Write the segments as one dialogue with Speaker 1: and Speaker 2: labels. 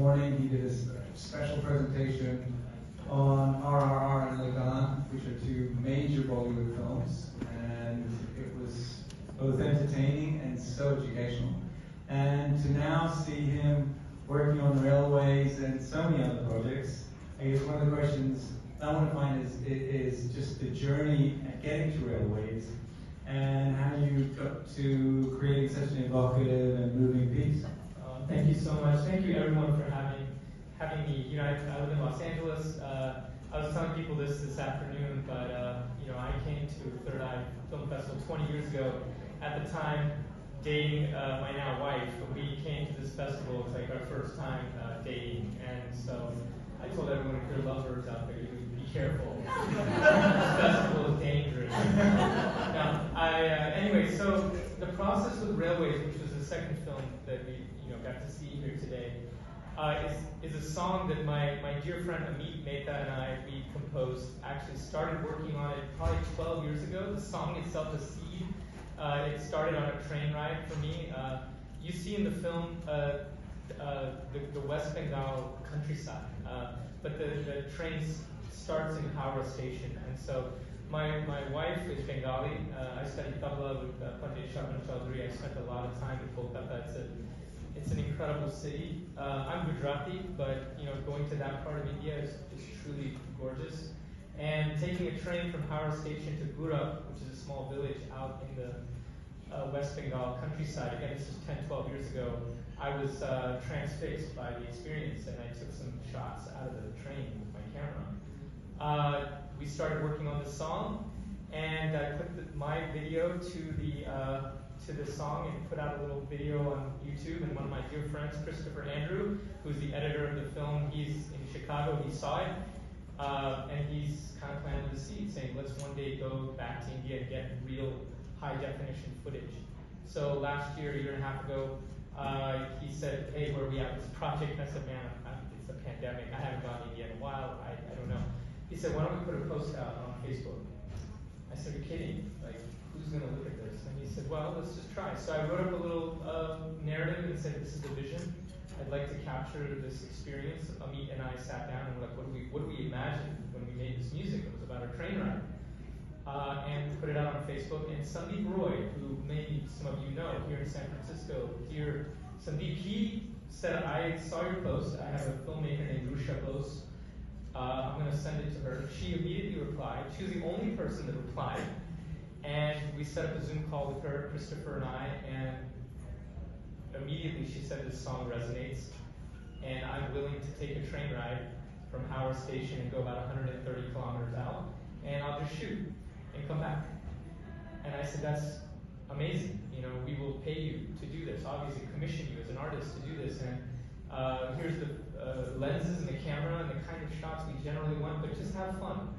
Speaker 1: morning he did a special presentation on RRR and Lagan, which are two major Bollywood films, and it was both entertaining and so educational. And to now see him working on railways and so many other projects, I guess one of the questions I want to find is just the journey at getting to railways and how you got to creating such an evocative and moving piece.
Speaker 2: Thank you so much. Thank you everyone for having me. You know, I live in Los Angeles. I was telling people this afternoon, but you know, I came to Third Eye Film Festival 20 years ago. At the time, dating my now wife, we came to this festival. It's like our first time dating, and so I told everyone if you're lovebirds out there, you be careful. This festival is dangerous. Anyway, so the process with Railways, which was the second film that we got to see here today, is a song that my dear friend Amit Mehta and we composed. Actually started working on it probably 12 years ago. The song itself, The Seed, it started on a train ride for me. You see in the film the West Bengal countryside, but the train starts in Howrah station, and so my wife is Bengali. I studied tabla with Pandit Shaban Chaudhary. I spent a lot of time in Kolkata. It's an incredible city. I'm Gujarati, but going to that part of India is truly gorgeous. And taking a train from Howrah station to Gurab, which is a small village out in the West Bengal countryside. Again, this was 10, 12 years ago. I was transfixed by the experience, and I took some shots out of the train with my camera. We started working on the song, and I put my video to the song and put out a little video on YouTube. And one of my dear friends, Christopher Andrew, who's the editor of the film, he's in Chicago. He saw it, and he's kind of planted the seed, saying, let's one day go back to India and get real high-definition footage. So last year, a year and a half ago, he said, hey, where are we at with this project? And I said, man, it's a pandemic. I haven't gone to India in a while. I don't know. He said, why don't we put a post out on Facebook? I said, you're kidding. Like, who's going to look at this? And he said, well, let's just try. So I wrote up a little narrative and said, this is the vision. I'd like to capture this experience. Amit and I sat down and were like, what do we imagine when we made this music? It was about a train ride. And put it out on Facebook. And Sandeep Roy, who maybe some of you know here in San Francisco, here, Sandeep, he said, I saw your post. I have a filmmaker named Rusha Bose. I'm going to send it to her. She immediately replied. She was the only person that replied. And we set up a Zoom call with her, Christopher and I, and immediately she said, this song resonates, and I'm willing to take a train ride from Howrah Station and go about 130 kilometers out, and I'll just shoot and come back. And I said, that's amazing. We will pay you to do this. Obviously, commission you as an artist to do this, and here's the lenses and the camera and the kind of shots we generally want, but just have fun.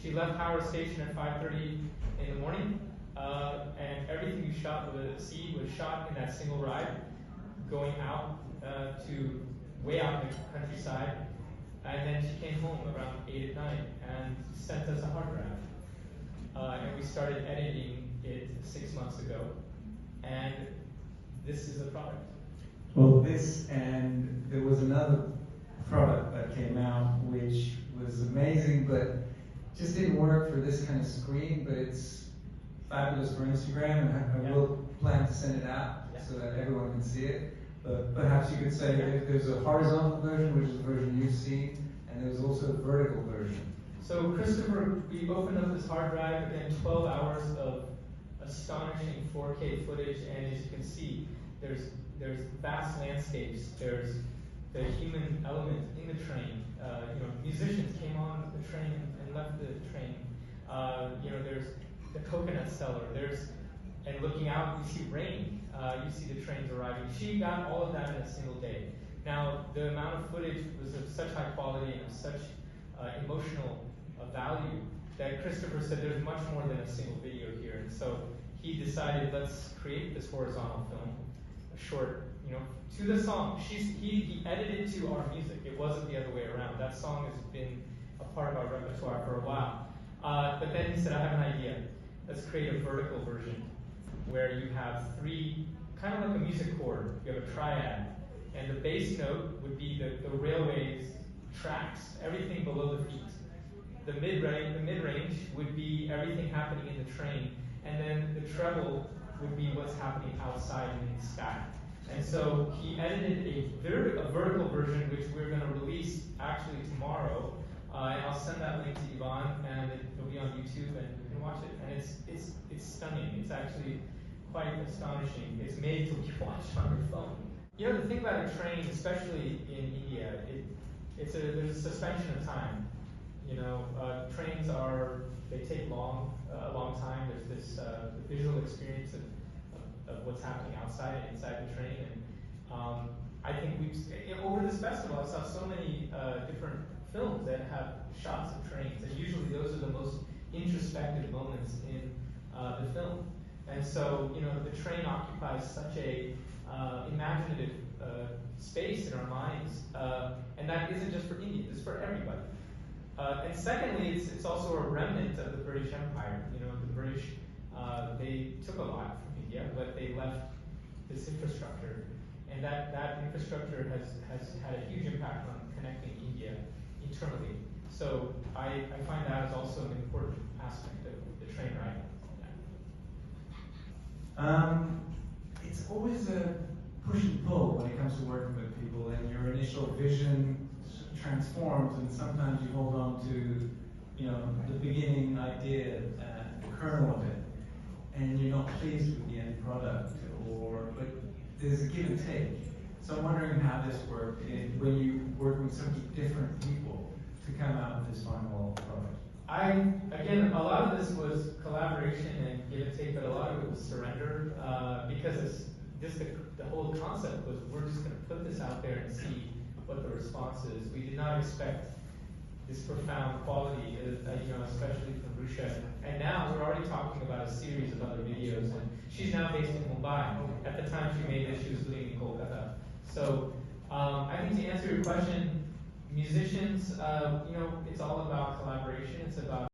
Speaker 2: She left Howrah Station at 5:30 in the morning, and everything we shot with the Seed was shot in that single ride, going out to way out in the countryside, and then she came home around 8 at night and sent us a hard drive, and we started editing it 6 months ago, and this is the product.
Speaker 1: Well, this, and there was another product that came out which was amazing, but just didn't work for this kind of screen, but it's fabulous for Instagram, and I will plan to send it out so that everyone can see it. But perhaps you could say that there's a horizontal version, which is the version you've seen, and there's also a vertical version.
Speaker 2: So Christopher, we opened up this hard drive, and 12 hours of astonishing 4K footage, and as you can see, there's vast landscapes, there's the human element in the train. Musicians came on the train and left the train. There's the coconut cellar. And looking out, you see rain. You see the trains arriving. She got all of that in a single day. Now, the amount of footage was of such high quality and of such emotional value that Christopher said there's much more than a single video here. And so he decided, let's create this horizontal film, a short, to the song. He edited to our music. It wasn't the other way around. That song has been a part of our repertoire for a while. But then he said, I have an idea. Let's create a vertical version where you have three, kind of like a music chord. You have a triad. And the bass note would be the railway's tracks, everything below the feet. The mid-range would be everything happening in the train, and then the treble would be what's happening outside in the sky. And so he edited a vertical version, which we're going to release actually tomorrow. And I'll send that link to Yvonne, and it'll be on YouTube, and you can watch it. And it's stunning. It's actually quite astonishing. It's made to be watched on your phone. You know, the thing about a train, especially in India, there's a suspension of time. You know, trains they take a long time. There's this visual experience of what's happening outside and inside the train. And I think over this festival, I saw so many different films that have shots of trains, and usually those are the most introspective moments in the film. And so, you know, the train occupies such a imaginative space in our minds, and that isn't just for India; it's for everybody. And secondly, it's also a remnant of the British Empire. You know, the British they took a lot from India, but they left this infrastructure, and that infrastructure has had a huge impact on connecting India internally. So I find that as also an important aspect of the train ride.
Speaker 1: It's always a push and pull when it comes to working with people, and your initial vision transforms, and sometimes you hold on to, you know, the beginning idea, the kernel of it, and you're not pleased with the end product, but there's a give and take. So I'm wondering how this worked when you work with so many different people to come out with this final product.
Speaker 2: Again, a lot of this was collaboration and give and take, but a lot of it was surrender, because the whole concept was we're just going to put this out there and see what the response is. We did not expect this profound quality, you know, especially from Rusha. And now we're already talking about a series of other videos, and she's now based in Mumbai. At the time she made this, she was living in Kolkata. So I think to answer your question, musicians, you know, it's all about collaboration. It's about